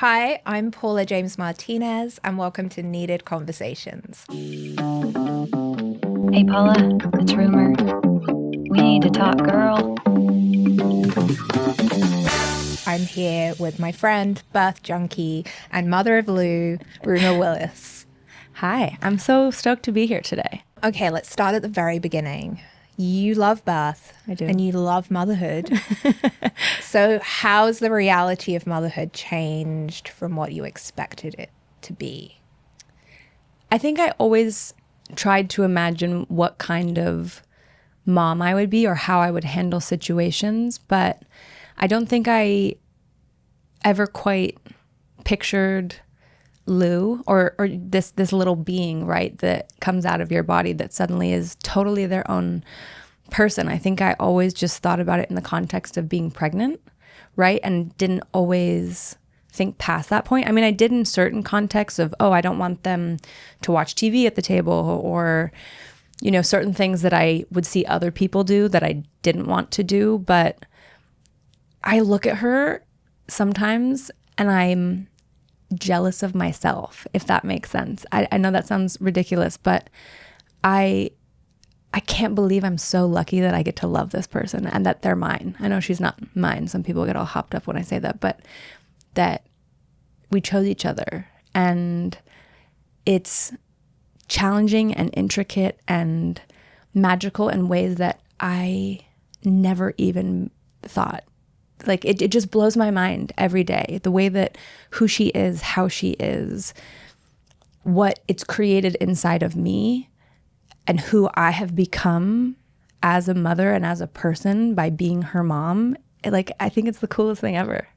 Hi, I'm Paula James Martinez, and welcome to Needed Conversations. Hey Paula, it's Rumer. We need to talk, girl. I'm here with my friend, birth junkie, and mother of Lou, Rumer Willis. Hi, I'm so stoked to be here today. Okay, let's start at the very beginning. You love birth. I do. And you love motherhood. So how's the reality of motherhood changed from what you expected it to be? I think I always tried to imagine what kind of mom I would be or how I would handle situations, but I don't think I ever quite pictured Lou or this little being, right, that comes out of your body that suddenly is totally their own person. I think I always just thought about it in the context of being pregnant, right, and didn't always think past that point. I mean, I did in certain contexts of, I don't want them to watch TV at the table, or, certain things that I would see other people do that I didn't want to do. But I look at her sometimes and I'm jealous of myself, if that makes sense. I know that sounds ridiculous, but I can't believe I'm so lucky that I get to love this person and that they're mine. I know she's not mine. Some people get all hopped up when I say that, but that we chose each other. And it's challenging and intricate and magical in ways that I never even thought. Like it just blows my mind every day, the way that who she is, how she is, what it's created inside of me, and who I have become as a mother and as a person by being her mom. Like, I think it's the coolest thing ever.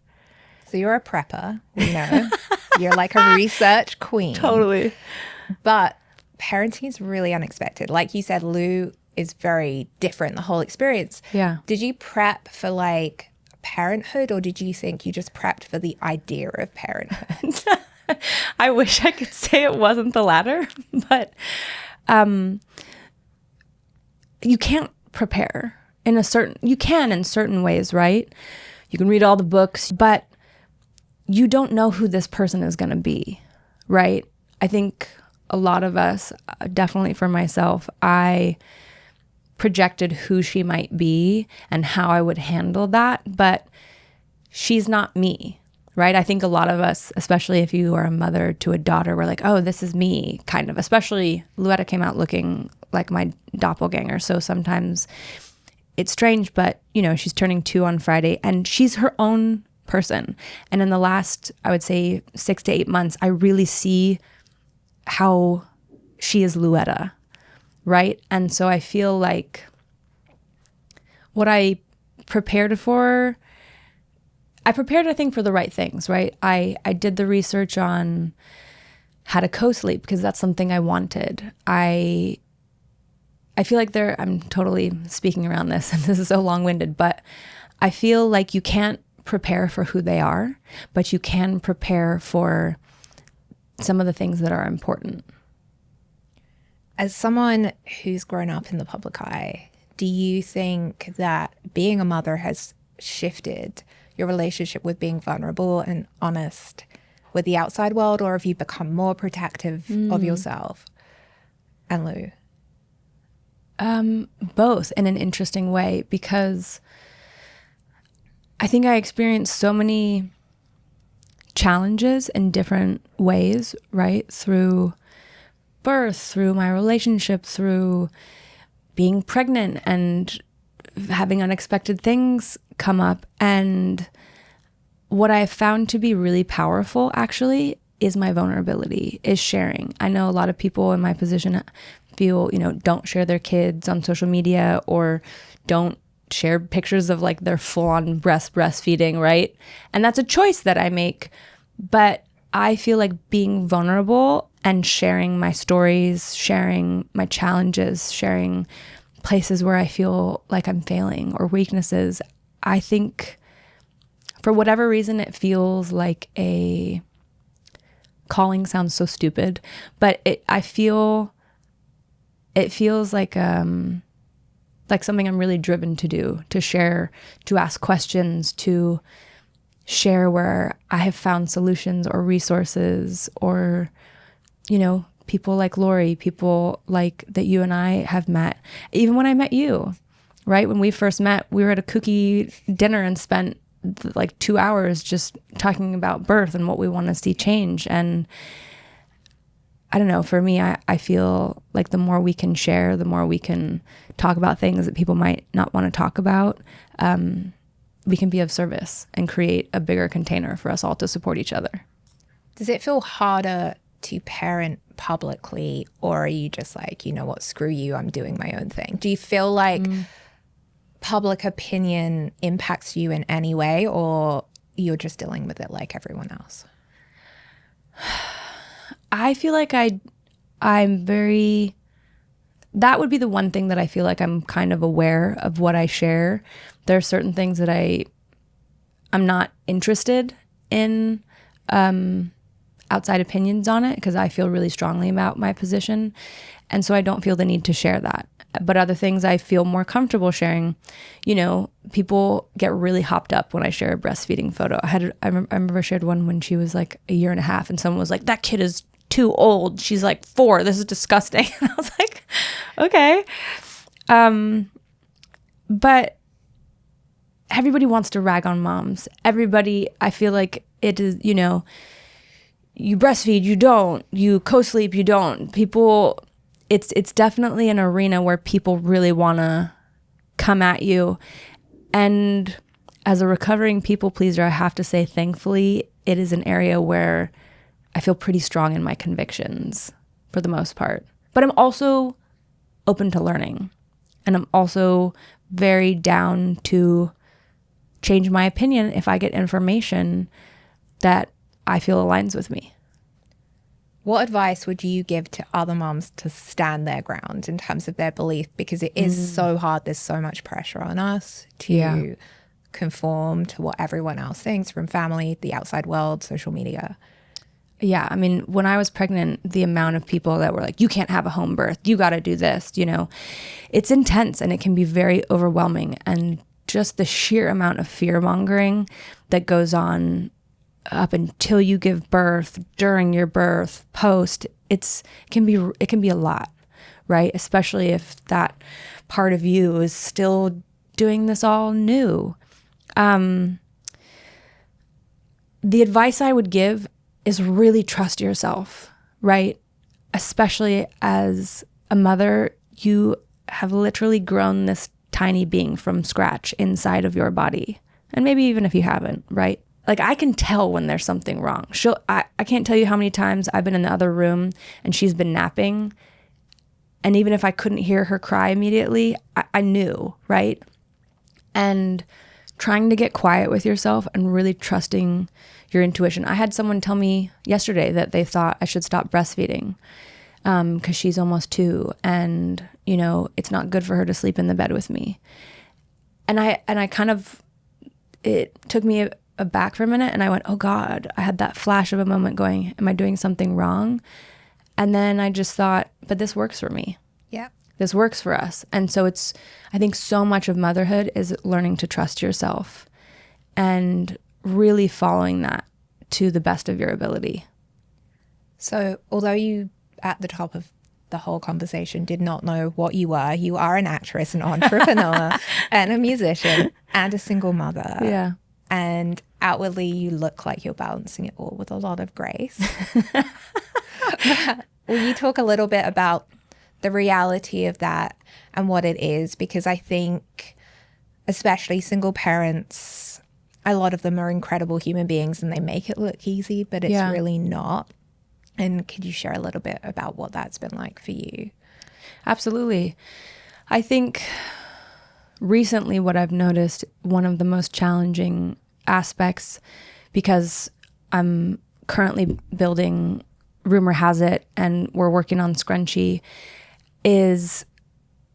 So you're a prepper, we know. You're like a research queen. Totally. But parenting is really unexpected. Like you said, Lou is very different, the whole experience. Yeah. Did you prep for like parenthood, or did you think you just prepped for the idea of parenthood? I wish I could say it wasn't the latter, but you can't prepare you can in certain ways, right? You can read all the books, but you don't know who this person is going to be, right? I think a lot of us, definitely for myself, I projected who she might be and how I would handle that, but she's not me, right? I think a lot of us, especially if you are a mother to a daughter, we're like, oh, this is me, kind of. Especially Luetta came out looking like my doppelganger, so sometimes it's strange, but she's turning 2 on Friday and she's her own person. And in the last, I would say 6 to 8 months, I really see how she is Luetta, right? And so I feel like what I prepared, I think, for the right things, right? I did the research on how to co-sleep because that's something I wanted. I feel like I'm totally speaking around this and this is so long-winded, but I feel like you can't prepare for who they are, but you can prepare for some of the things that are important. As someone who's grown up in the public eye, do you think that being a mother has shifted your relationship with being vulnerable and honest with the outside world, or have you become more protective of yourself and Lou? Both in an interesting way, because I think I experienced so many challenges in different ways, right? Through birth, through my relationship, through being pregnant and having unexpected things come up. And what I found to be really powerful actually is my vulnerability, is sharing. I know a lot of people in my position feel, don't share their kids on social media or don't share pictures of like their full-on breastfeeding, right? And that's a choice that I make. But I feel like being vulnerable and sharing my stories, sharing my challenges, sharing places where I feel like I'm failing or weaknesses, I think for whatever reason it feels like a calling. Sounds so stupid, but it feels like something I'm really driven to do, to share, to ask questions, to share where I have found solutions or resources, or, you know, people like Lori, people like that you and I have met. Even when I met you, right? When we first met, we were at a cookie dinner and spent like 2 hours just talking about birth and what we want to see change. And I don't know, for me, I feel like the more we can share, the more we can talk about things that people might not want to talk about, we can be of service and create a bigger container for us all to support each other. Does it feel harder to parent publicly, or are you just like, you know what, screw you, I'm doing my own thing? Do you feel like public opinion impacts you in any way, or you're just dealing with it like everyone else? I feel like I'm very, that would be the one thing that I feel like I'm kind of aware of what I share. There are certain things that I'm not interested in outside opinions on it, because I feel really strongly about my position. And so I don't feel the need to share that. But other things I feel more comfortable sharing. You know, people get really hopped up when I share a breastfeeding photo. I remember I shared one when she was like 1.5 years, and someone was like, that kid is too old. She's like 4. This is disgusting. And I was like, okay. But everybody wants to rag on moms. Everybody, I feel like it is, you know, you breastfeed, you don't, you co-sleep, you don't. People, it's definitely an arena where people really want to come at you. And as a recovering people pleaser, I have to say, thankfully, it is an area where I feel pretty strong in my convictions for the most part. But I'm also open to learning. And I'm also very down to change my opinion if I get information that I feel aligns with me. What advice would you give to other moms to stand their ground in terms of their belief? Because it is so hard. There's so much pressure on us to conform to what everyone else thinks, from family, the outside world, social media. Yeah, I mean, when I was pregnant, the amount of people that were like, you can't have a home birth, you got to do this, you know, it's intense and it can be very overwhelming. And just the sheer amount of fear mongering that goes on up until you give birth, during your birth, post, it can be a lot, right? Especially if that part of you is still doing this all new. The advice I would give is really trust yourself, right? Especially as a mother, you have literally grown this tiny being from scratch inside of your body. And maybe even if you haven't, right? Like, I can tell when there's something wrong. I can't tell you how many times I've been in the other room and she's been napping. And even if I couldn't hear her cry immediately, I knew, right? And trying to get quiet with yourself and really trusting your intuition. I had someone tell me yesterday that they thought I should stop breastfeeding because she's almost 2, and, you know, it's not good for her to sleep in the bed with me. And I kind of, it took me aback for a minute, and I went, oh God, I had that flash of a moment going, am I doing something wrong? And then I just thought, but this works for me. Yeah. This works for us. And so I think so much of motherhood is learning to trust yourself and really following that to the best of your ability. So although you, at the top of the whole conversation, did not know what you are an actress, an entrepreneur, and a musician, and a single mother. Yeah. And outwardly you look like you're balancing it all with a lot of grace. Will you talk a little bit about the reality of that and what it is? Because I think especially single parents, a lot of them are incredible human beings and they make it look easy, but it's really not. And could you share a little bit about what that's been like for you? Absolutely. I think recently what I've noticed, one of the most challenging aspects, because I'm currently building Rumor Has It and we're working on Scrunchy, is,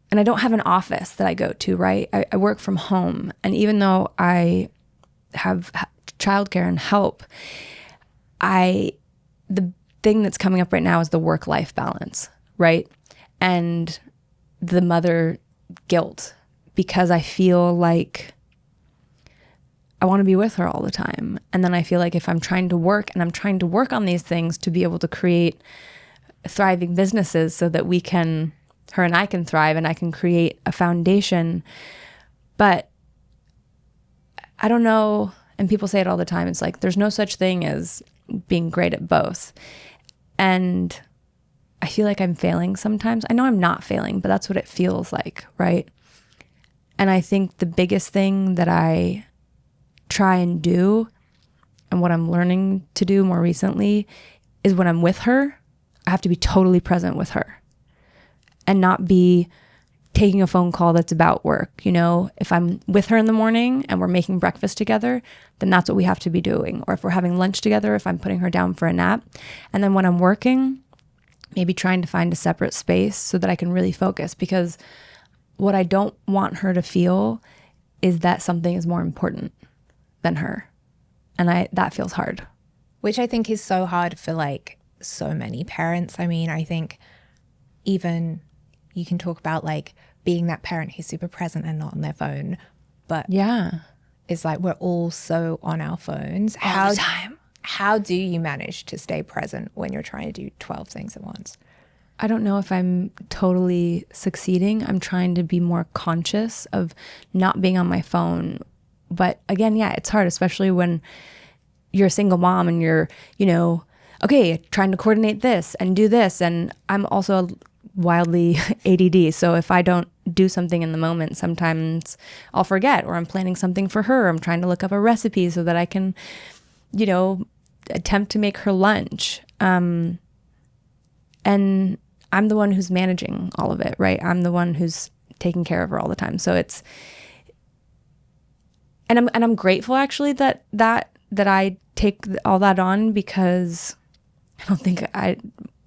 and I don't have an office that I go to, right? I work from home. And even though I have childcare and help, the thing that's coming up right now is the work-life balance, right? And the mother guilt, because I feel like I want to be with her all the time. And then I feel like if I'm trying to work and I'm trying to work on these things to be able to create thriving businesses so that her and I can thrive and I can create a foundation. But I don't know. And people say it all the time. It's like, there's no such thing as being great at both. And I feel like I'm failing sometimes. I know I'm not failing, but that's what it feels like, right? And I think the biggest thing that I try and do, and what I'm learning to do more recently, is when I'm with her, I have to be totally present with her and not be taking a phone call that's about work. You know, if I'm with her in the morning and we're making breakfast together, then that's what we have to be doing. Or if we're having lunch together, if I'm putting her down for a nap. And then when I'm working, maybe trying to find a separate space so that I can really focus, because what I don't want her to feel is that something is more important than her. And that feels hard. Which I think is so hard for like so many parents. I mean, I think even you can talk about like being that parent who's super present and not on their phone, but yeah, it's like we're all so on our phones all the time. How do you manage to stay present when you're trying to do 12 things at once? I don't know if I'm totally succeeding. I'm trying to be more conscious of not being on my phone. But again, yeah, it's hard, especially when you're a single mom and you're, okay, trying to coordinate this and do this. And I'm also wildly ADD. So if I don't do something in the moment, sometimes I'll forget, or I'm planning something for her. I'm trying to look up a recipe so that I can, attempt to make her lunch. And I'm the one who's managing all of it, right? I'm the one who's taking care of her all the time. So I'm grateful actually that I take all that on, because I don't think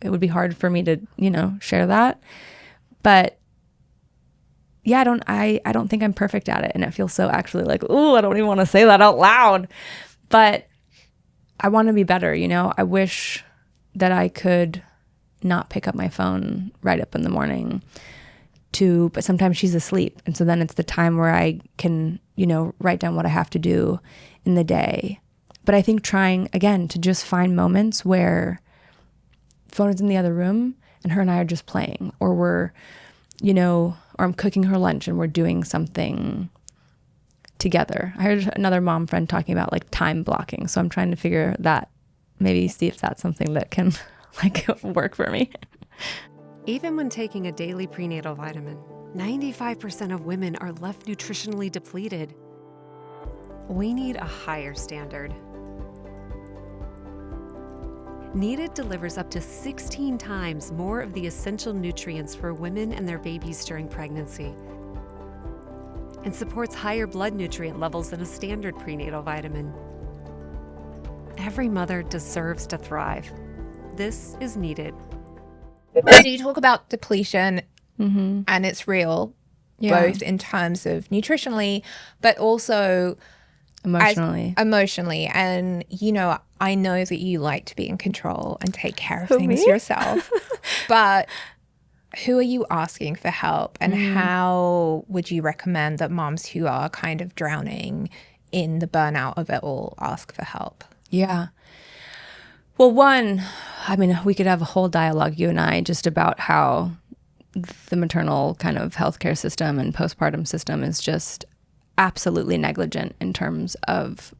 it would be hard for me to, share that. But yeah, I don't think I'm perfect at it. And it feels so actually like, oh, I don't even want to say that out loud. But I want to be better, I wish that I could not pick up my phone right up in the morning but sometimes she's asleep. And so then it's the time where I can, write down what I have to do in the day. But I think trying again to just find moments where phone is in the other room and her and I are just playing, or we're, or I'm cooking her lunch and we're doing something together. I heard another mom friend talking about like time blocking. So I'm trying to figure that, maybe see if that's something that can like work for me. Even when taking a daily prenatal vitamin, 95% of women are left nutritionally depleted. We need a higher standard. Needed delivers up to 16 times more of the essential nutrients for women and their babies during pregnancy, and supports higher blood nutrient levels than a standard prenatal vitamin. Every mother deserves to thrive. This is Needed. So you talk about depletion, Mm-hmm. and it's real, Yeah. both in terms of nutritionally, but also Emotionally. emotionally. And, I know that you like to be in control and take care of Who, things me? yourself, but who are you asking for help? And how would you recommend that moms who are kind of drowning in the burnout of it all ask for help? Yeah. Well, one, I mean, we could have a whole dialogue, you and I, just about how the maternal kind of healthcare system and postpartum system is just absolutely negligent in terms of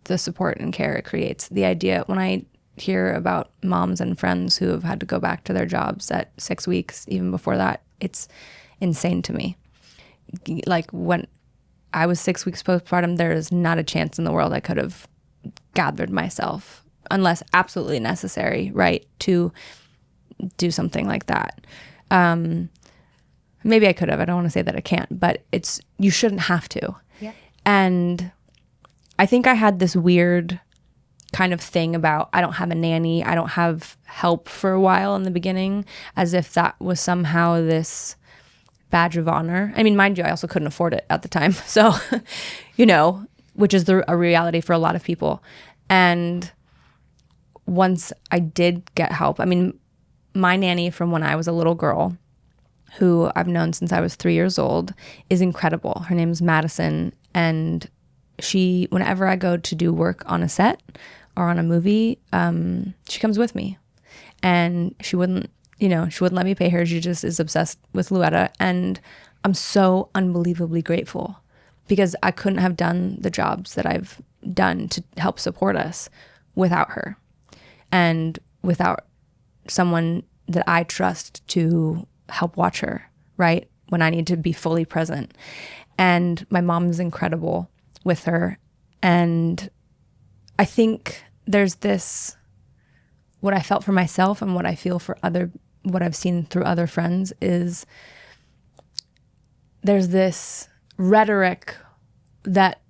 the support and care it creates. The idea, when I hear about moms and friends who have had to go back to their jobs at 6 weeks, even before that, it's insane to me. Like when I was 6 weeks postpartum, there is not a chance in the world I could have gathered myself, unless absolutely necessary, right, to do something like that. Maybe I could have. I don't want to say that I can't, but you shouldn't have to. Yeah. And I think I had this weird kind of thing about I don't have a nanny, I don't have help for a while in the beginning, as if that was somehow this badge of honor. I mean, mind you, I also couldn't afford it at the time. So, which is a reality for a lot of people. And once I did get help, I mean, my nanny from when I was a little girl, who I've known since I was 3 years old, is incredible. Her name's Madison, and whenever I go to do work on a set or on a movie, she comes with me, and she wouldn't let me pay her. She just is obsessed with Luetta. And I'm so unbelievably grateful, because I couldn't have done the jobs that I've done to help support us without her, and without someone that I trust to help watch her, right? When I need to be fully present. And my mom is incredible with her. And I think there's this, what I felt for myself and what I feel for what I've seen through other friends is there's this rhetoric that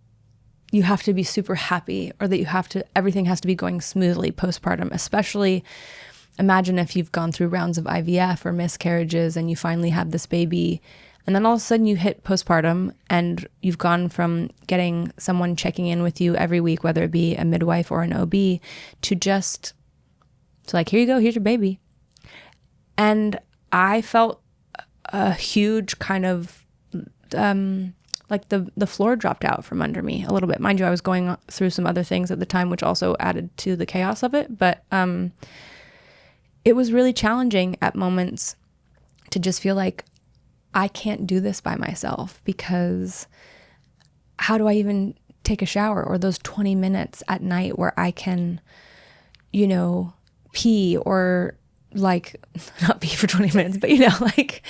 you have to be super happy, or that everything has to be going smoothly postpartum, especially imagine if you've gone through rounds of IVF or miscarriages and you finally have this baby, and then all of a sudden you hit postpartum and you've gone from getting someone checking in with you every week, whether it be a midwife or an OB, to like, here you go, here's your baby. And I felt a huge kind of, like the floor dropped out from under me a little bit. Mind you, I was going through some other things at the time, which also added to the chaos of it. But it was really challenging at moments to just feel like I can't do this by myself, because how do I even take a shower, or those 20 minutes at night where I can, pee, or like not pee for 20 minutes, but like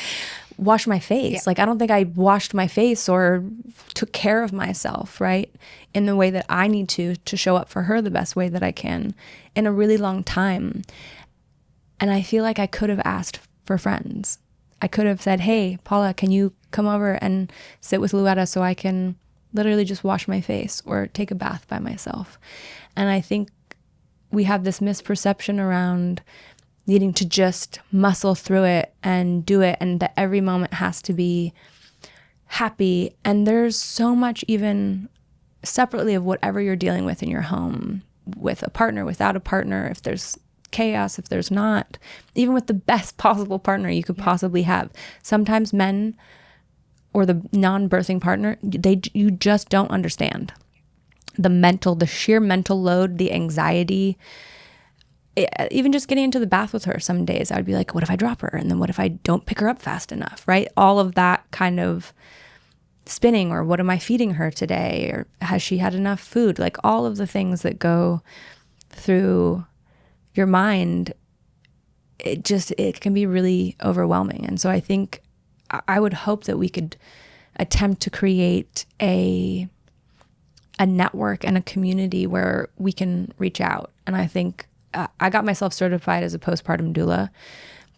wash my face. Yeah. Like, I don't think I washed my face or took care of myself, right, in the way that I need to show up for her the best way that I can in a really long time. And I feel like I could have asked for friends. I could have said, hey, Paula, can you come over and sit with Luetta so I can literally just wash my face or take a bath by myself? And I think we have this misperception around needing to just muscle through it and do it, and that every moment has to be happy. And there's so much, even separately, of whatever you're dealing with in your home, with a partner, without a partner, if there's chaos, if there's not, even with the best possible partner you could possibly have. Sometimes men, or the non-birthing partner, you just don't understand the sheer mental load, the anxiety. Even just getting into the bath with her, some days I would be like, what if I drop her? And then what if I don't pick her up fast enough, right? All of that kind of spinning, or what am I feeding her today? Or has she had enough food? Like, all of the things that go through your mind, it can be really overwhelming. And so I think I would hope that we could attempt to create a network and a community where we can reach out. And I think I got myself certified as a postpartum doula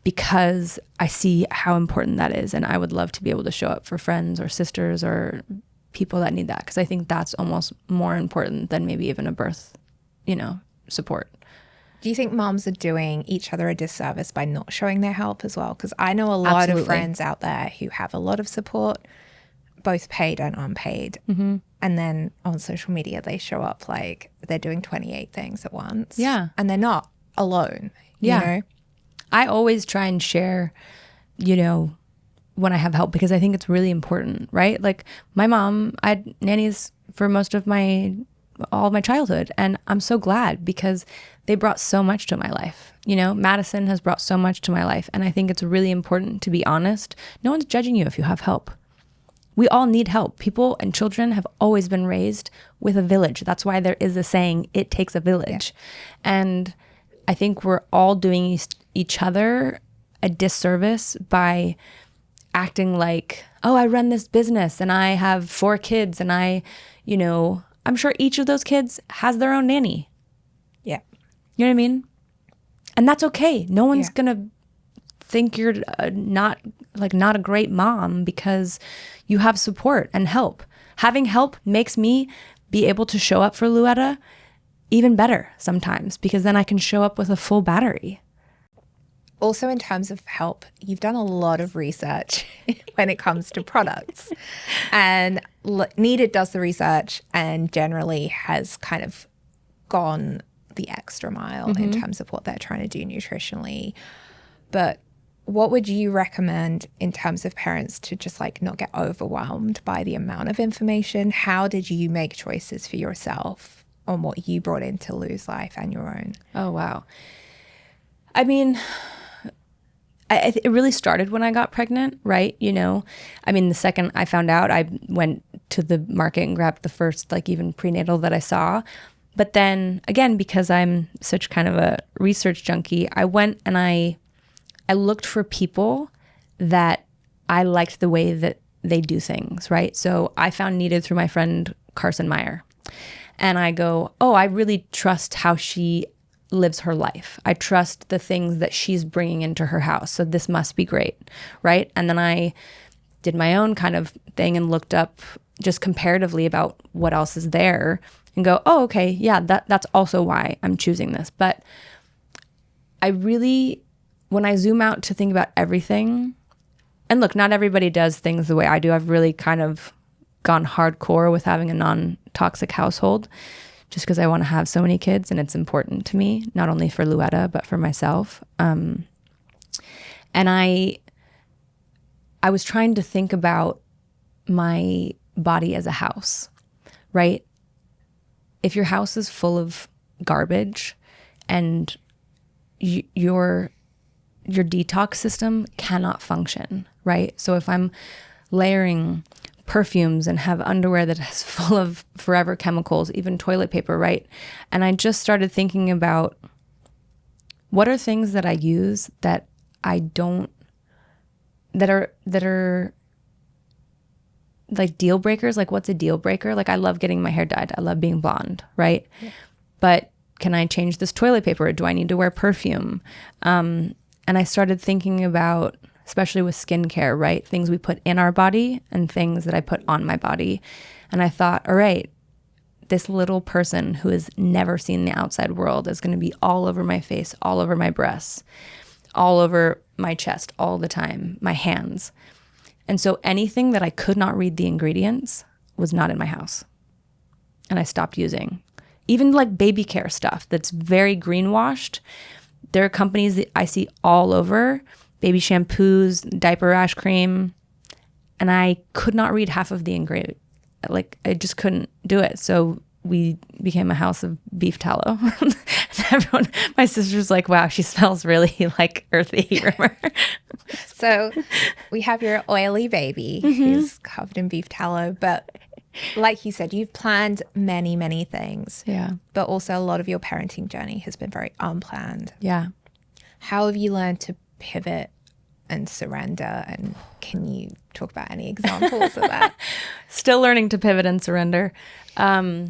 because I see how important that is. And I would love to be able to show up for friends or sisters or people that need that, because I think that's almost more important than maybe even a birth, support. Do you think moms are doing each other a disservice by not showing their help as well? Because I know a lot of friends out there who have a lot of support, both paid and unpaid. Mm-hmm. And then on social media, they show up like they're doing 28 things at once. Yeah. And they're not alone, you know? I always try and share, when I have help, because I think it's really important, right? Like, my mom, I had nannies for all of my childhood. And I'm so glad, because they brought so much to my life. Madison has brought so much to my life. And I think it's really important to be honest. No one's judging you if you have help. We all need help. People and children have always been raised with a village. That's why there is a saying, it takes a village. Yeah. And I think we're all doing each other a disservice by acting like, oh, I run this business and I have 4 kids and I'm sure each of those kids has their own nanny. Yeah. You know what I mean? And that's okay. No one's going to think you're not a great mom because you have support and help. Having help makes me be able to show up for Luetta even better sometimes, because then I can show up with a full battery. Also, in terms of help, you've done a lot of research when it comes to products. And Needed does the research and generally has kind of gone the extra mile in terms of what they're trying to do nutritionally. But what would you recommend in terms of parents to just like not get overwhelmed by the amount of information? How did you make choices for yourself on what you brought into Lou's life and your own? Oh, wow. I mean, it really started when I got pregnant, right? You know, I mean, the second I found out, I went to the market and grabbed the first, like, even prenatal that I saw. But then again, because I'm such kind of a research junkie, I went and I looked for people that I liked the way that they do things, right? So I found Needed through my friend Carson Meyer. And I go, oh, I really trust how she lives her life. I trust the things that she's bringing into her house. So this must be great, right? And then I did my own kind of thing and looked up just comparatively about what else is there and go, oh, okay, yeah, that's also why I'm choosing this. But I really, when I zoom out to think about everything, and look, not everybody does things the way I do. I've really kind of gone hardcore with having a non-toxic household just because I want to have so many kids and it's important to me, not only for Luetta, but for myself. And I was trying to think about my body as a house, right? If your house is full of garbage and your detox system cannot function, right? So if I'm layering perfumes and have underwear that is full of forever chemicals, even toilet paper, right? And I just started thinking about what are things that I use that I don't, that are like deal breakers. Like, what's a deal breaker? Like, I love getting my hair dyed. I love being blonde, right? Yeah. But can I change this toilet paper? Do I need to wear perfume? And I started thinking about, especially with skincare, right? Things we put in our body and things that I put on my body. And I thought, all right, this little person who has never seen the outside world is going to be all over my face, all over my breasts, all over my chest all the time, my hands. And so anything that I could not read the ingredients was not in my house. And I stopped using. Even like baby care stuff that's very greenwashed. There are companies that I see all over, baby shampoos, diaper rash cream, and I could not read half of the ingredient. Like, I just couldn't do it. So we became a house of beef tallow. Everyone, my sister's like, wow, she smells really like earthy. So we have your oily baby who's covered in beef tallow, but like you said, you've planned many, many things. Yeah. But also a lot of your parenting journey has been very unplanned. Yeah. How have you learned to pivot and surrender? And can you talk about any examples of that? Still learning to pivot and surrender. Oh,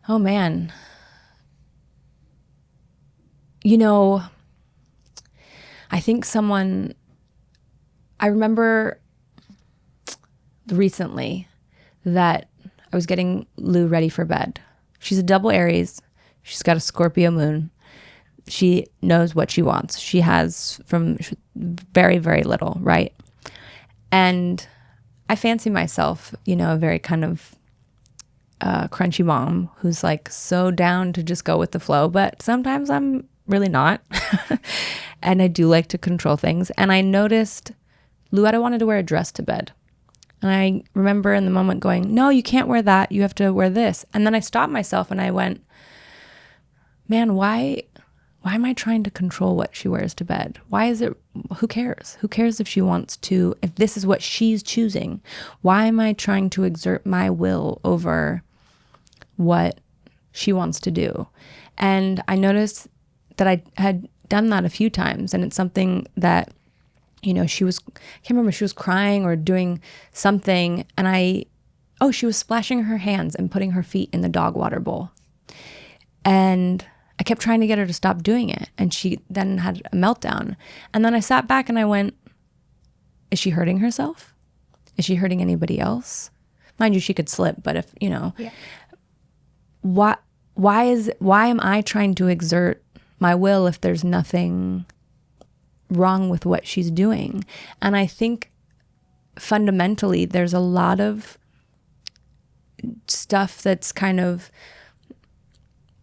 man. You know, I think I remember recently that I was getting Lou ready for bed. She's a double Aries. She's got a Scorpio moon. She knows what she wants. She has from very, very little, right? And I fancy myself, you know, a very kind of crunchy mom who's like so down to just go with the flow. But sometimes I'm really not. And I do like to control things. And I noticed Luetta wanted to wear a dress to bed. And I remember in the moment going, no, you can't wear that. You have to wear this. And then I stopped myself and I went, man, why am I trying to control what she wears to bed? Why is it, who cares? Who cares if she wants to, if this is what she's choosing? Why am I trying to exert my will over what she wants to do? And I noticed that I had done that a few times. And it's something that, you know, I can't remember, she was crying or doing something. And she was splashing her hands and putting her feet in the dog water bowl. And I kept trying to get her to stop doing it. And she then had a meltdown. And then I sat back and I went, is she hurting herself? Is she hurting anybody else? Mind you, she could slip, but if, you know, yeah. Why am I trying to exert my will if there's nothing wrong with what she's doing? And I think fundamentally there's a lot of stuff that's kind of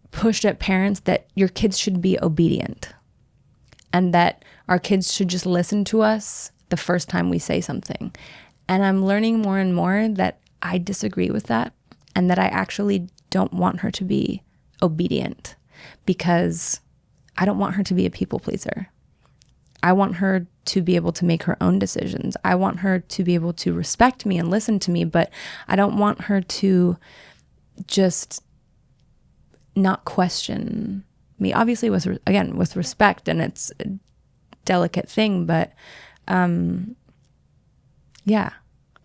pushed at parents that your kids should be obedient. and that our kids should just listen to us the first time we say something. And I'm learning more and more that I disagree with that, and that I actually don't want her to be obedient, because I don't want her to be a people pleaser. I want her to be able to make her own decisions. I want her to be able to respect me and listen to me, but I don't want her to just not question me. Obviously, with respect, and it's a delicate thing, but yeah.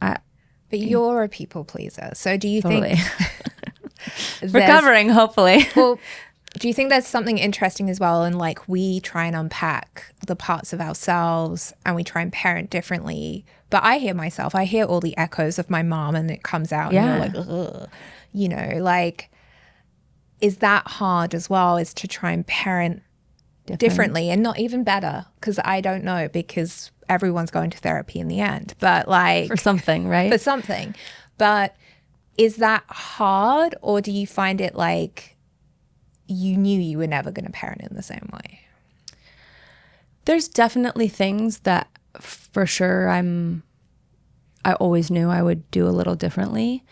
But you're a people pleaser. So do you Totally. think Recovering, hopefully. Well, do you think there's something interesting as well in like we try and unpack the parts of ourselves and we try and parent differently? But I hear all the echoes of my mom, and it comes out and you're like, ugh. You know, like, is that hard as well, is to try and parent differently and not even better? Because I don't know, because everyone's going to therapy in the end, but like For something, right? for something. But is that hard, or do you find it like you knew you were never going to parent in the same way? There's definitely things that for sure I always knew I would do a little differently.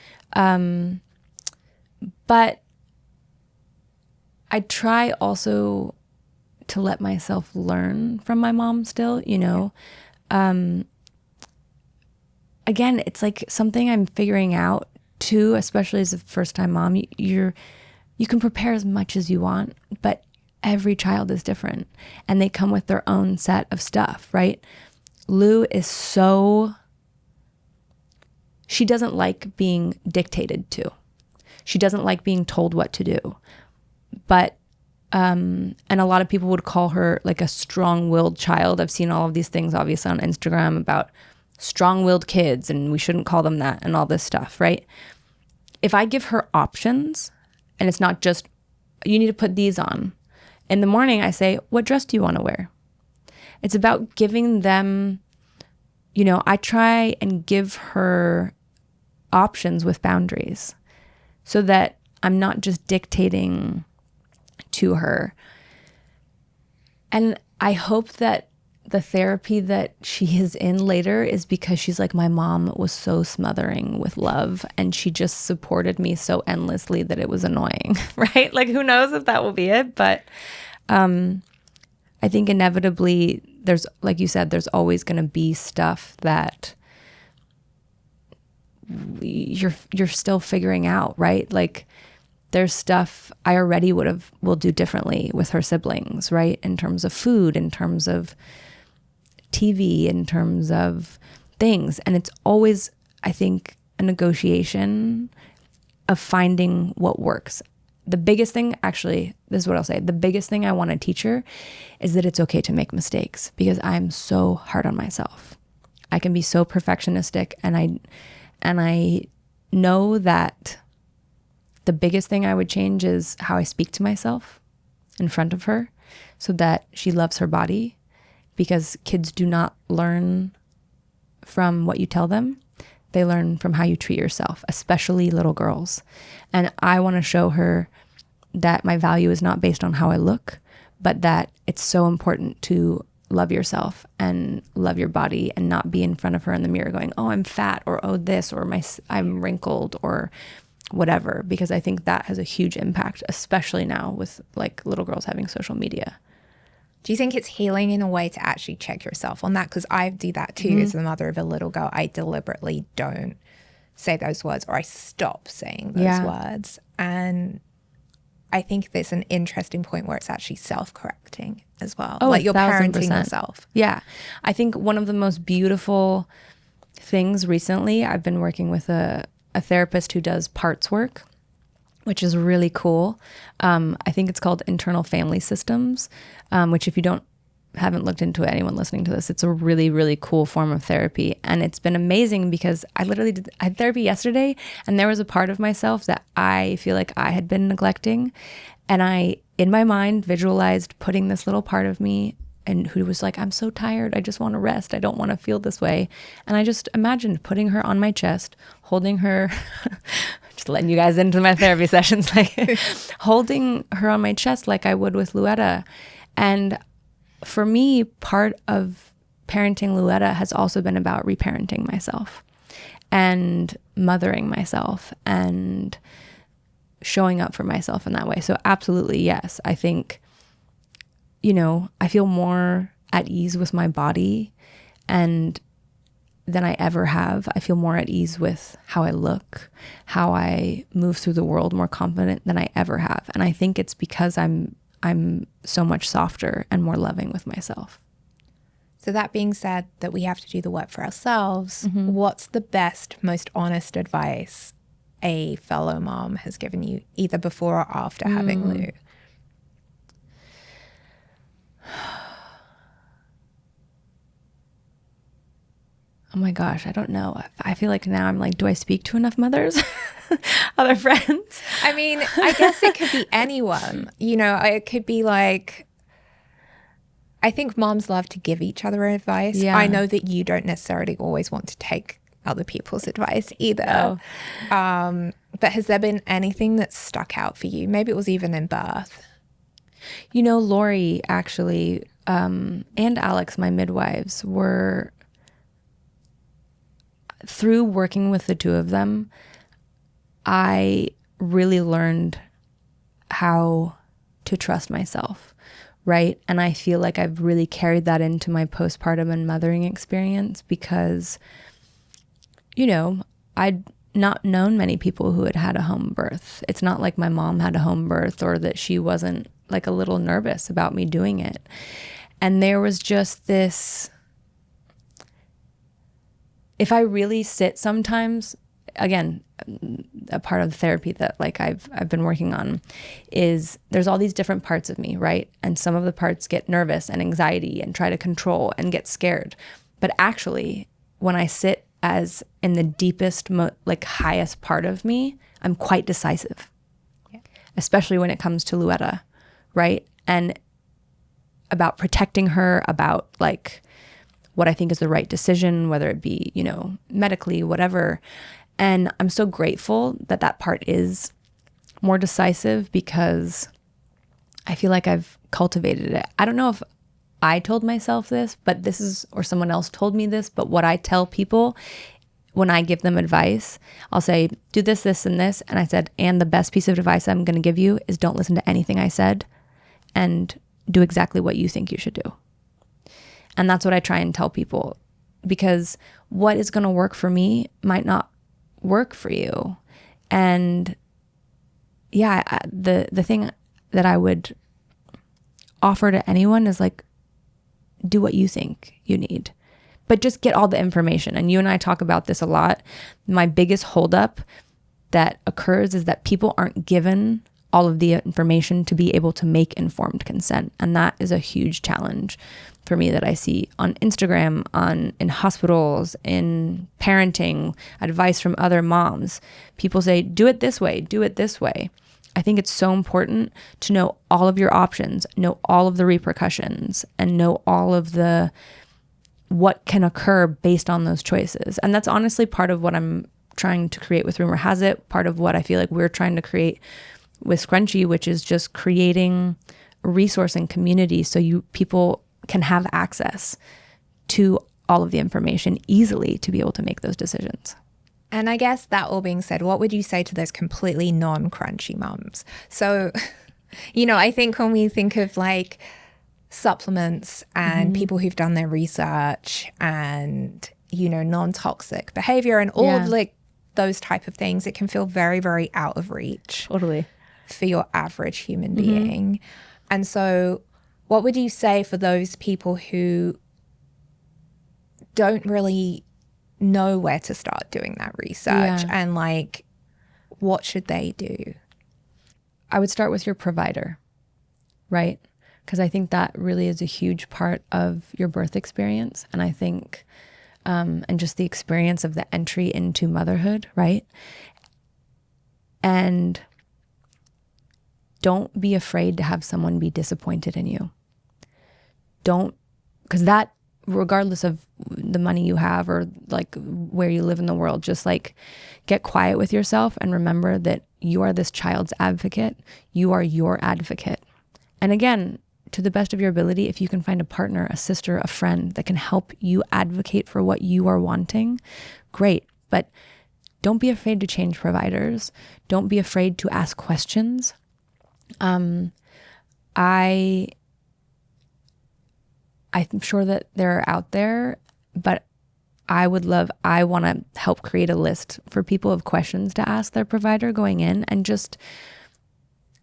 But I try also to let myself learn from my mom still, you know. Again, it's like something I'm figuring out too, especially as a first-time mom. You can prepare as much as you want, but every child is different, and they come with their own set of stuff, right? Lou is she doesn't like being dictated to. She doesn't like being told what to do. But and a lot of people would call her like a strong-willed child. I've seen all of these things obviously on Instagram about strong-willed kids, and we shouldn't call them that and all this stuff, right? If I give her options, and it's not just, you need to put these on. In the morning, I say, what dress do you want to wear? It's about giving them, you know, I try and give her options with boundaries so that I'm not just dictating to her. And I hope that the therapy that she is in later is because she's like, my mom was so smothering with love, and she just supported me so endlessly that it was annoying, right? Like, who knows if that will be it? But I think inevitably there's, like you said, there's always going to be stuff that you're still figuring out, right? Like, there's stuff I already will do differently with her siblings, right? In terms of food, in terms of TV, in terms of things. And it's always, I think, a negotiation of finding what works. The biggest thing, actually, this is what I'll say. The biggest thing I want to teach her is that it's okay to make mistakes, because I'm so hard on myself. I can be so perfectionistic, and I know that the biggest thing I would change is how I speak to myself in front of her, so that she loves her body, because kids do not learn from what you tell them. They learn from how you treat yourself, especially little girls. And I want to show her that my value is not based on how I look, but that it's so important to love yourself and love your body, and not be in front of her in the mirror going, oh, I'm fat, or oh, this, or I'm wrinkled, or whatever, because I think that has a huge impact, especially now with like little girls having social media. Do you think it's healing in a way to actually check yourself on that? Because I do that too. As the mother of a little girl. I deliberately don't say those words, or I stop saying those words. And I think there's an interesting point where it's actually self-correcting as well. Oh, like you're 1000%. parenting yourself. Yeah. I think one of the most beautiful things recently, I've been working with a therapist who does parts work, which is really cool. I think it's called internal family systems, which if you haven't looked into it, anyone listening to this, it's a really, really cool form of therapy. And it's been amazing because I had therapy yesterday, and there was a part of myself that I feel like I had been neglecting. And I, in my mind, visualized putting this little part of me, and who was like, I'm so tired. I just want to rest. I don't want to feel this way. And I just imagined putting her on my chest, holding her, just letting you guys into my therapy sessions, like holding her on my chest like I would with Luetta. And for me, part of parenting Luetta has also been about reparenting myself and mothering myself and showing up for myself in that way. So absolutely, yes. I think, I feel more at ease with my body and than I ever have. I feel more at ease with how I look, how I move through the world, more confident than I ever have. And I think it's because I'm so much softer and more loving with myself. So that being said, that we have to do the work for ourselves, what's the best, most honest advice a fellow mom has given you, either before or after having Lou? Oh my gosh, I don't know. I feel like now I'm like, do I speak to enough mothers? Other friends? I mean, I guess it could be anyone. It could be like, I think moms love to give each other advice. Yeah. I know that you don't necessarily always want to take other people's advice either. No. But has there been anything that stuck out for you? Maybe it was even in birth. Lori actually, and Alex, my midwives, were, through working with the two of them, I really learned how to trust myself, right? And I feel like I've really carried that into my postpartum and mothering experience because, I'd not known many people who had had a home birth. It's not like my mom had a home birth or that she wasn't like a little nervous about me doing it. And there was just this, if I really sit sometimes, again, a part of the therapy that like I've been working on is there's all these different parts of me, right? And some of the parts get nervous and anxiety and try to control and get scared. But actually, when I sit as in the deepest, highest part of me, I'm quite decisive, especially when it comes to Luetta, right? And about protecting her, about like what I think is the right decision, whether it be, medically, whatever. And I'm so grateful that that part is more decisive because I feel like I've cultivated it. I don't know if I told myself this, but this is, or someone else told me this, but what I tell people when I give them advice, I'll say, do this, this, and this. And I said, and the best piece of advice I'm going to give you is don't listen to anything I said and do exactly what you think you should do. And that's what I try and tell people, because what is going to work for me might not work for you. And yeah, the thing that I would offer to anyone is like, do what you think you need, but just get all the information. And you and I talk about this a lot. My biggest holdup that occurs is that people aren't given all of the information to be able to make informed consent. And that is a huge challenge for me that I see on Instagram, in hospitals, in parenting, advice from other moms. People say, do it this way, do it this way. I think it's so important to know all of your options, know all of the repercussions, and know all of what can occur based on those choices. And that's honestly part of what I'm trying to create with Rumer Has It, part of what I feel like we're trying to create with Scrunchy, which is just creating a resource and community so people can have access to all of the information easily to be able to make those decisions. And I guess that all being said, what would you say to those completely non-crunchy mums? So, I think when we think of like supplements and people who've done their research and, non-toxic behavior and all of like those type of things, it can feel very, very out of reach. Totally. For your average human being. And so what would you say for those people who don't really know where to start doing that research and like, what should they do? I would start with your provider, right? Because I think that really is a huge part of your birth experience. And I think, and just the experience of the entry into motherhood, right? And don't be afraid to have someone be disappointed in you. Because that, regardless of the money you have or like where you live in the world, just like get quiet with yourself and remember that you are this child's advocate. You are your advocate. And again, to the best of your ability, if you can find a partner, a sister, a friend that can help you advocate for what you are wanting, great. But don't be afraid to change providers. Don't be afraid to ask questions. I'm sure that they're out there, but I want to help create a list for people of questions to ask their provider going in, and just,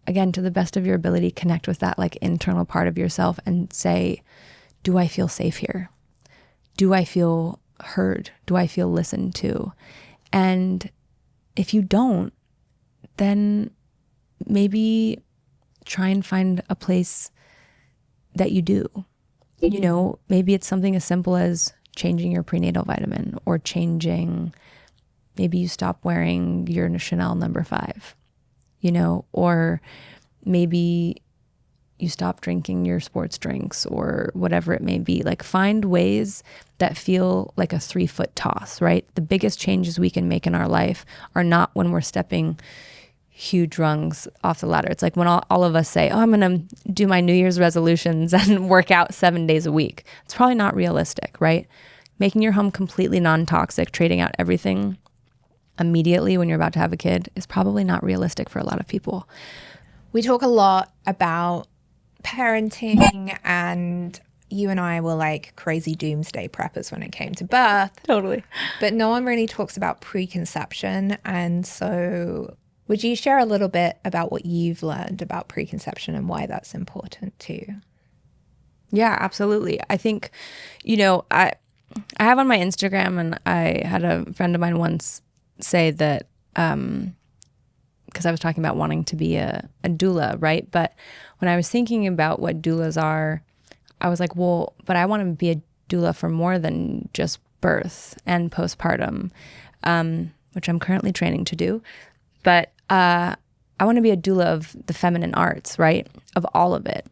again, to the best of your ability, connect with that like internal part of yourself and say, do I feel safe here? Do I feel heard? Do I feel listened to? And if you don't, then maybe try and find a place that you do. You know, maybe it's something as simple as changing your prenatal vitamin, or maybe you stop wearing your Chanel number 5, you know, or maybe you stop drinking your sports drinks, or whatever it may be. Like, find ways that feel like a 3-foot toss, right? The biggest changes we can make in our life are not when we're stepping huge rungs off the ladder. It's like when all of us say, oh, I'm going to do my New Year's resolutions and work out 7 days a week. It's probably not realistic, right? Making your home completely non-toxic, trading out everything immediately when you're about to have a kid is probably not realistic for a lot of people. We talk a lot about parenting, and you and I were like crazy doomsday preppers when it came to birth. Totally. But no one really talks about preconception. And so would you share a little bit about what you've learned about preconception and why that's important to you? Yeah, absolutely. I think, you know, I have on my Instagram, and I had a friend of mine once say that, because I was talking about wanting to be a doula, right? But when I was thinking about what doulas are, I was like, well, but I want to be a doula for more than just birth and postpartum, which I'm currently training to do. But I want to be a doula of the feminine arts, right? Of all of it.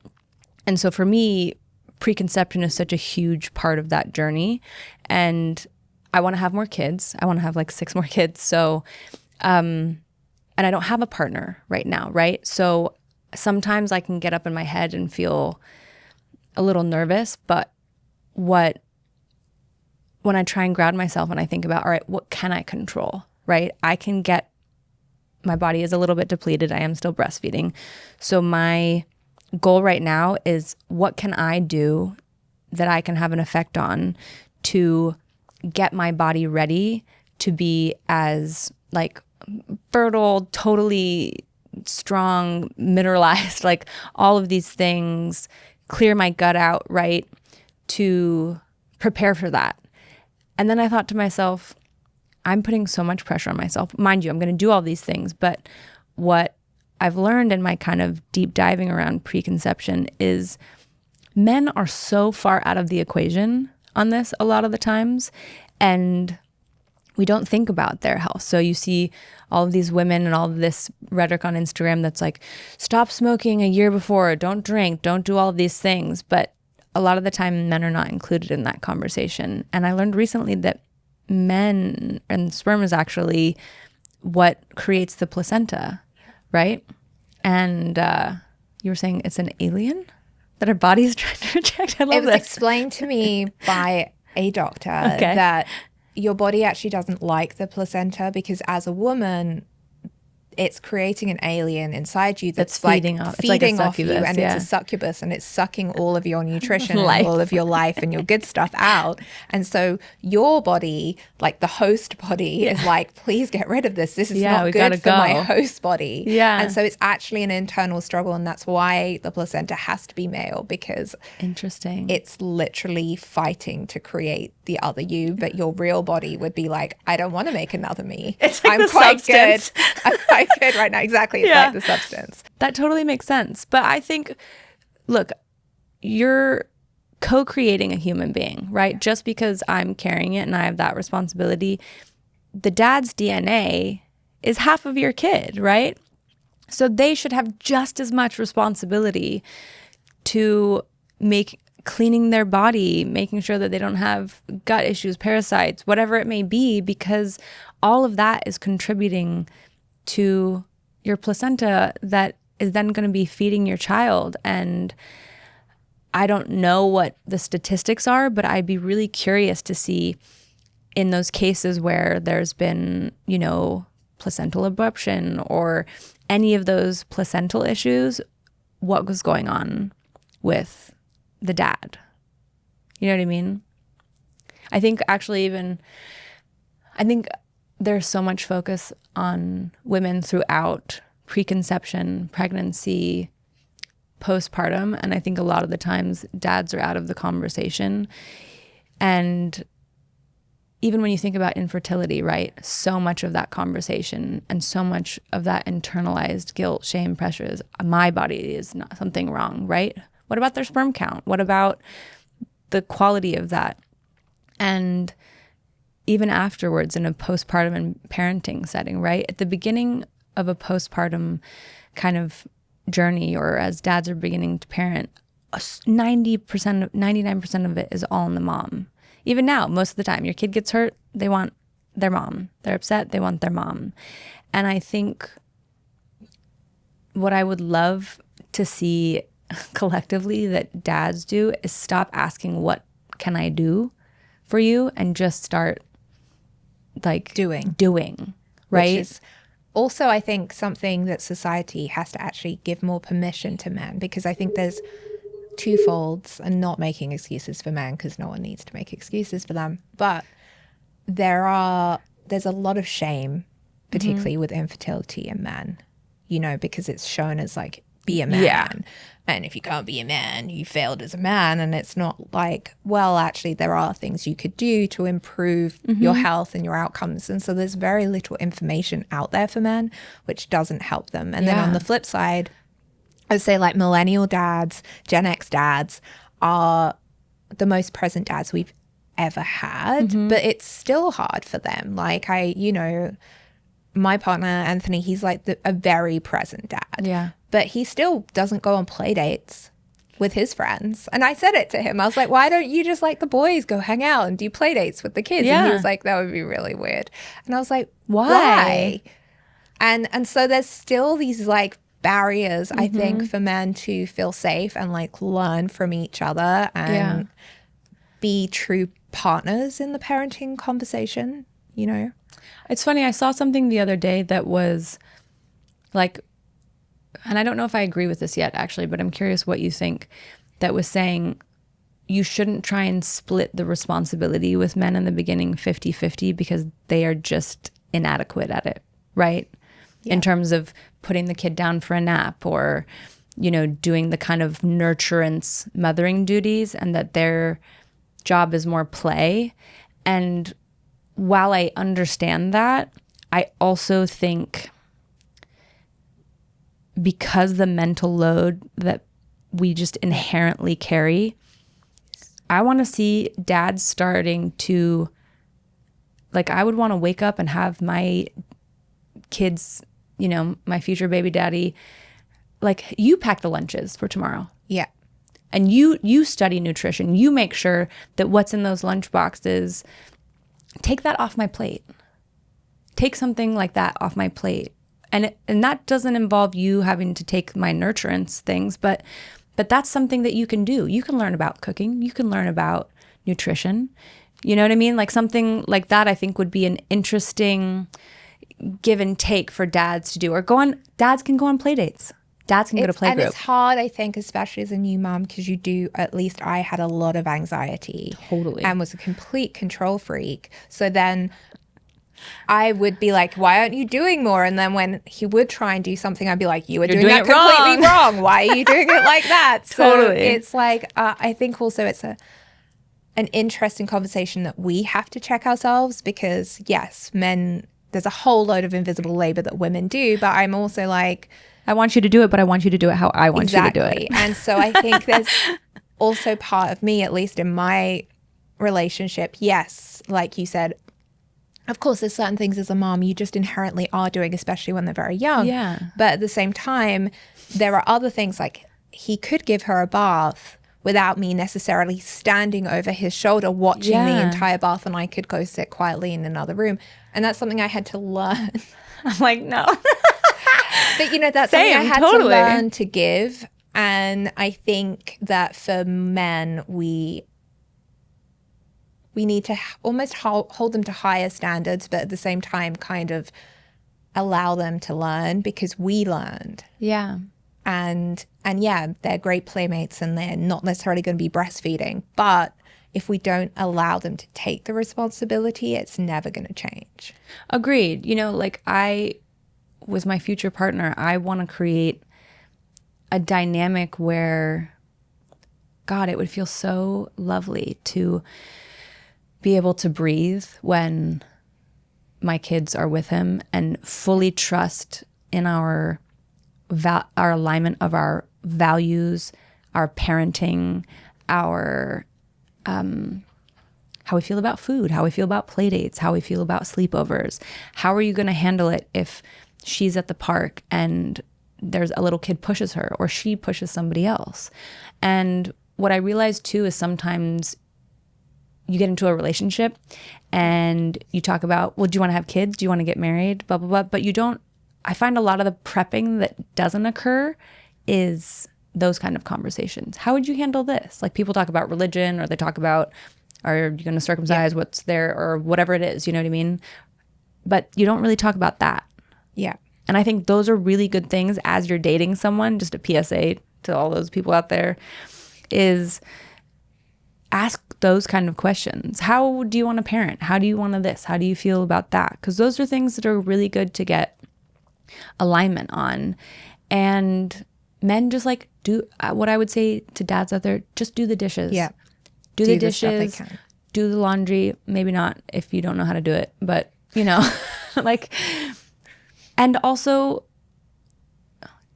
And so for me, preconception is such a huge part of that journey. And I want to have more kids. I want to have like 6 more kids. So, and I don't have a partner right now, right? So sometimes I can get up in my head and feel a little nervous, but when I try and ground myself and I think about, all right, what can I control, right? My body is a little bit depleted. I am still breastfeeding. So my goal right now is, what can I do that I can have an effect on to get my body ready to be as like fertile, totally strong, mineralized, like all of these things, clear my gut out, right, to prepare for that. And then I thought to myself, I'm putting so much pressure on myself. Mind you, I'm going to do all these things, but what I've learned in my kind of deep diving around preconception is men are so far out of the equation on this a lot of the times, and we don't think about their health. So you see all of these women and all of this rhetoric on Instagram that's like, stop smoking a year before, don't drink, don't do all of these things. But a lot of the time, men are not included in that conversation. And I learned recently that men and sperm is actually what creates the placenta, right? And you were saying it's an alien that our body is trying to reject. I love this. It was explained to me by a doctor that your body actually doesn't like the placenta because as a woman, it's creating an alien inside you that's feeding off you, and it's a succubus, and it's sucking all of your nutrition and all of your life and your good stuff out. And so your body, like the host body, is like, please get rid of this. This is not good for my host body. Yeah. And so it's actually an internal struggle, and that's why the placenta has to be male, because it's literally fighting to create the other you, but your real body would be like, I don't want to make another me. It's like I'm quite substance. Good. I'm quite good right now. Exactly. It's like the substance. That totally makes sense. But I think, look, you're co-creating a human being, right? Just because I'm carrying it and I have that responsibility, the dad's DNA is half of your kid, right? So they should have just as much responsibility to cleaning their body, making sure that they don't have gut issues, parasites, whatever it may be, because all of that is contributing to your placenta that is then going to be feeding your child. And I don't know what the statistics are, but I'd be really curious to see in those cases where there's been, you know, placental abruption or any of those placental issues, what was going on with the dad. You know what I mean? I think there's so much focus on women throughout preconception, pregnancy, postpartum, and I think a lot of the times dads are out of the conversation. And even when you think about infertility, right? So much of that conversation and so much of that internalized guilt, shame, pressure is my body is not something wrong, right? What about their sperm count? What about the quality of that? And even afterwards in a postpartum and parenting setting, right? At the beginning of a postpartum kind of journey, or as dads are beginning to parent, 99% of it is all on the mom. Even now, most of the time, your kid gets hurt, they want their mom. They're upset, they want their mom. And I think what I would love to see collectively that dads do is stop asking, what can I do for you? And just start like doing, right? Which is also, I think, something that society has to actually give more permission to men, because I think there's twofolds, and not making excuses for men because no one needs to make excuses for them. But there's a lot of shame, particularly with infertility in men, you know, because it's shown as like, be a man. Yeah. And if you can't be a man, you failed as a man. And it's not like, well, actually, there are things you could do to improve your health and your outcomes. And so there's very little information out there for men, which doesn't help them. And then on the flip side, I would say like millennial dads, Gen X dads are the most present dads we've ever had, but it's still hard for them. Like my partner, Anthony, he's like a very present dad. Yeah. But he still doesn't go on play dates with his friends. And I said it to him. I was like, why don't you just like the boys go hang out and do play dates with the kids? Yeah. And he was like, that would be really weird. And I was like, why? And so there's still these like barriers, I think, for men to feel safe and like learn from each other and be true partners in the parenting conversation, you know? It's funny, I saw something the other day that was like, and I don't know if I agree with this yet actually, but I'm curious what you think, that was saying you shouldn't try and split the responsibility with men in the beginning 50-50 because they are just inadequate at it, right? Yeah. In terms of putting the kid down for a nap or, you know, doing the kind of nurturance mothering duties, and that their job is more play. And while I understand that, I also think because the mental load that we just inherently carry, I want to see dads starting to, like, I would want to wake up and have my kids, you know, my future baby daddy, like, you pack the lunches for tomorrow. Yeah. And you study nutrition. You make sure that what's in those lunch boxes, take that off my plate. Take something like that off my plate. And that doesn't involve you having to take my nurturance things, but that's something that you can do. You can learn about cooking. You can learn about nutrition. You know what I mean? Like something like that I think would be an interesting give and take for dads to do. Or dads can go on play dates. Dads can go to playgroup. And it's hard, I think, especially as a new mom, because you do, at least I had a lot of anxiety. Totally. And was a complete control freak. So then I would be like, why aren't you doing more? And then when he would try and do something, I'd be like, you're doing that completely wrong. Why are you doing it like that? Totally. So it's like, I think also it's an interesting conversation that we have to check ourselves, because yes, men, there's a whole load of invisible labor that women do, but I'm also like, I want you to do it, but I want you to do it how I want you to do it. And so I think there's also part of me, at least in my relationship, yes, like you said, of course, there's certain things as a mom you just inherently are doing, especially when they're very young. Yeah. But at the same time, there are other things, like he could give her a bath without me necessarily standing over his shoulder watching the entire bath, and I could go sit quietly in another room. And that's something I had to learn. I'm like, no. But, you know, that's something I had to learn to give. And I think that for men, we need to almost hold them to higher standards, but at the same time kind of allow them to learn, because we learned. Yeah. And yeah, they're great playmates and they're not necessarily going to be breastfeeding. But if we don't allow them to take the responsibility, it's never going to change. Agreed. You know, like with my future partner, I want to create a dynamic where, God, it would feel so lovely to be able to breathe when my kids are with him and fully trust in our alignment of our values, our parenting, our how we feel about food, how we feel about play dates, how we feel about sleepovers. How are you going to handle it if she's at the park and there's a little kid pushes her or she pushes somebody else? And what I realized too is sometimes you get into a relationship and you talk about, well, do you want to have kids? Do you want to get married? Blah, blah, blah. But you don't, I find a lot of the prepping that doesn't occur is those kind of conversations. How would you handle this? Like people talk about religion, or they talk about, are you going to circumcise what's there, or whatever it is, you know what I mean? But you don't really talk about that. Yeah. And I think those are really good things as you're dating someone. Just a PSA to all those people out there is ask those kind of questions. How do you want to parent? How do you want to this? How do you feel about that? Because those are things that are really good to get alignment on. And men just like do what I would say to dads out there, just do the dishes. Yeah. Do the the stuff they dishes, can. do the laundry, maybe not if you don't know how to do it, but you know, like, and also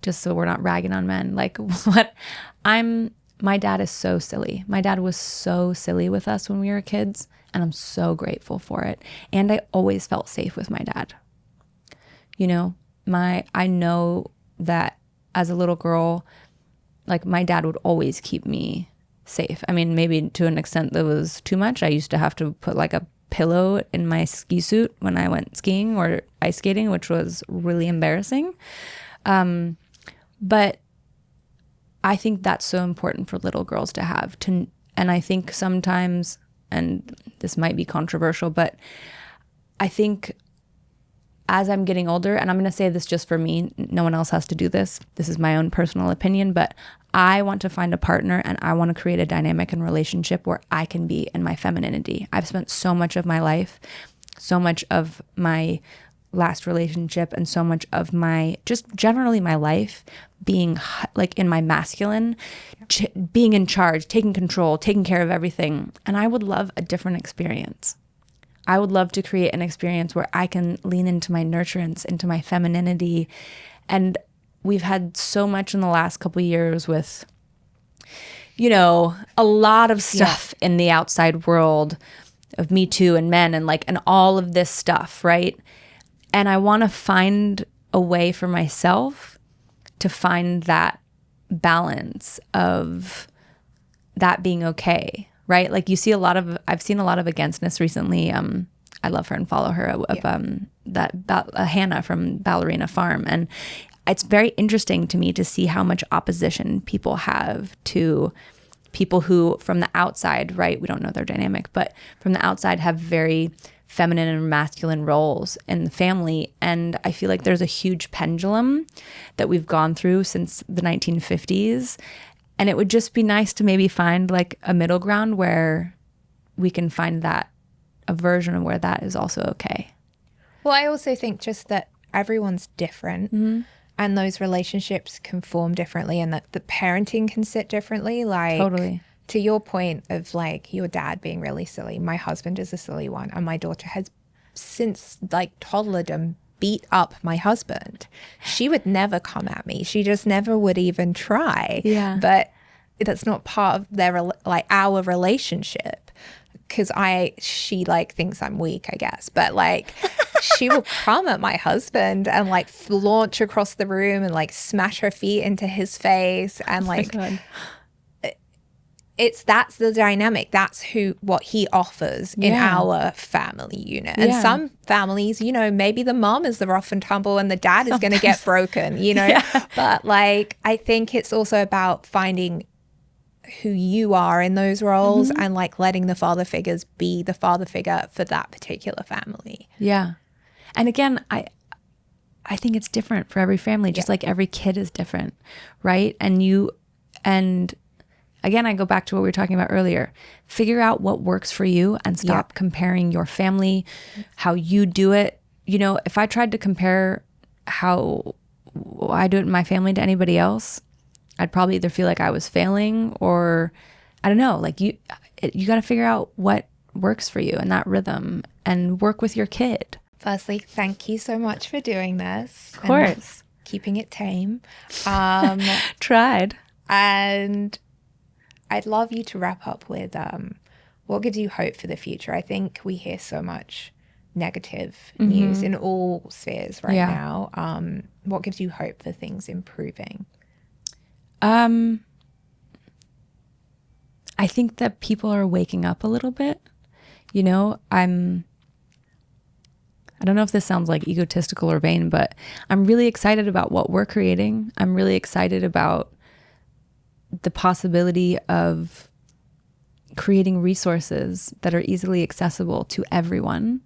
just so we're not ragging on men, like my dad is so silly. My dad was so silly with us when we were kids, and I'm so grateful for it. And I always felt safe with my dad. You know, I know that as a little girl, like my dad would always keep me safe. I mean, maybe to an extent that was too much. I used to have to put like a pillow in my ski suit when I went skiing or ice skating, which was really embarrassing. But I think that's so important for little girls to have. And I think sometimes, and this might be controversial, but I think as I'm getting older, and I'm going to say this just for me, no one else has to do this. This is my own personal opinion, but I want to find a partner and I want to create a dynamic and relationship where I can be in my femininity. I've spent so much of my life, so much of my last relationship, and so much of my, just generally my life being like in my masculine, being in charge, taking control, taking care of everything. And I would love a different experience. I would love to create an experience where I can lean into my nurturance, into my femininity. And we've had so much in the last couple of years with, you know, a lot of stuff in the outside world of Me Too and men and like, and all of this stuff, right? And I want to find a way for myself to find that balance of that being okay, right? Like I've seen a lot of againstness recently. I love her and follow her, Hannah from Ballerina Farm. And it's very interesting to me to see how much opposition people have to people who from the outside, right? We don't know their dynamic, but from the outside have very feminine and masculine roles in the family. And I feel like there's a huge pendulum that we've gone through since the 1950s. And it would just be nice to maybe find like a middle ground where we can find that, a version of where that is also okay. Well, I also think just that everyone's different. Mm-hmm. And those relationships can form differently, and that the parenting can sit differently. Like, totally. To your point of like your dad being really silly, my husband is a silly one, and my daughter has since like toddlerdom beat up my husband. She would never come at me. She just never would even try. Yeah. But that's not part of their like our relationship, because she like thinks I'm weak, I guess. But like she will come at my husband and like launch across the room and like smash her feet into his face and like. that's the dynamic. That's what he offers in our family unit. And some families, you know, maybe the mom is the rough and tumble and the dad is going to get broken, you know. But like, I think it's also about finding who you are in those roles and like letting the father figures be the father figure for that particular family. Yeah. And again, I think it's different for every family, just like every kid is different, right? And again, I go back to what we were talking about earlier. Figure out what works for you and stop comparing your family, how you do it. You know, if I tried to compare how I do it in my family to anybody else, I'd probably either feel like I was failing or I don't know, like you got to figure out what works for you and that rhythm and work with your kid. Firstly, thank you so much for doing this. Of course. Keeping it tame. Tried. And I'd love you to wrap up with what gives you hope for the future. I think we hear so much negative news in all spheres right now. What gives you hope for things improving? I think that people are waking up a little bit. You know, I don't know if this sounds like egotistical or vain, but I'm really excited about what we're creating. I'm really excited about the possibility of creating resources that are easily accessible to everyone.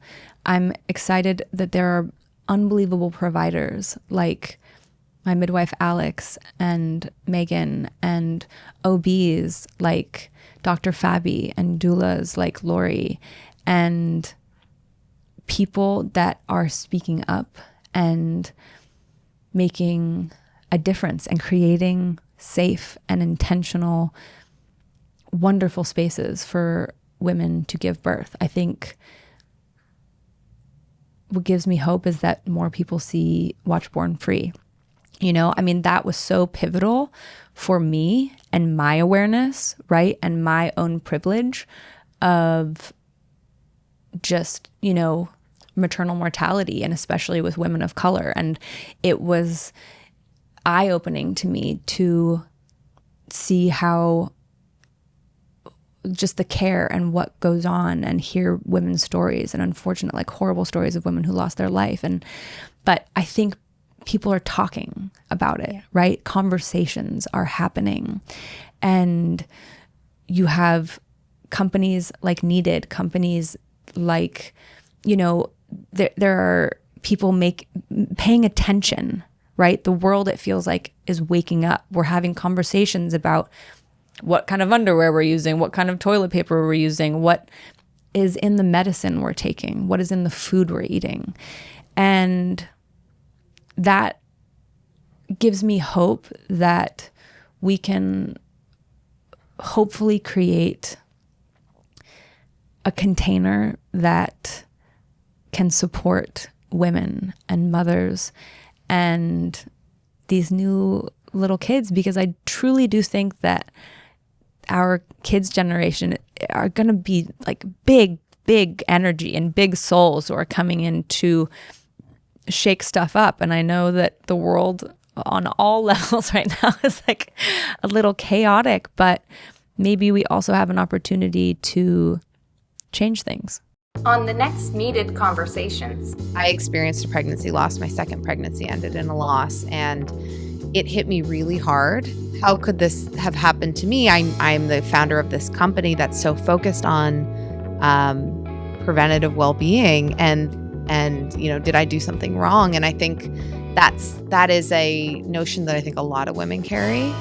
I'm excited that there are unbelievable providers like my midwife Alex and Megan and OBs like Dr. Fabi and doulas like Lori and people that are speaking up and making a difference and creating safe and intentional, wonderful spaces for women to give birth. I think what gives me hope is that more people see Watch Born Free. You know, I mean, that was so pivotal for me and my awareness, right? And my own privilege of just, you know, maternal mortality, and especially with women of color. And it was eye-opening to me to see how just the care and what goes on and hear women's stories and unfortunate, like horrible stories of women who lost their life. But I think people are talking about it, right? Conversations are happening. And you have companies like Needed, companies like, you know, there are people paying attention, right? The world, it feels like, is waking up. We're having conversations about what kind of underwear we're using, what kind of toilet paper we're using, what is in the medicine we're taking, what is in the food we're eating. And that gives me hope that we can hopefully create a container that can support women and mothers and these new little kids, because I truly do think that our kids' generation are going to be like big energy and big souls who are coming in to shake stuff up. And I know that the world on all levels right now is like a little chaotic, but maybe we also have an opportunity to change things. On the next Needed Conversations. I experienced a pregnancy loss. My second pregnancy ended in a loss, and it hit me really hard. How could this have happened to me? I'm the founder of this company that's so focused on preventative well-being, and you know, did I do something wrong? And I think that is a notion that I think a lot of women carry.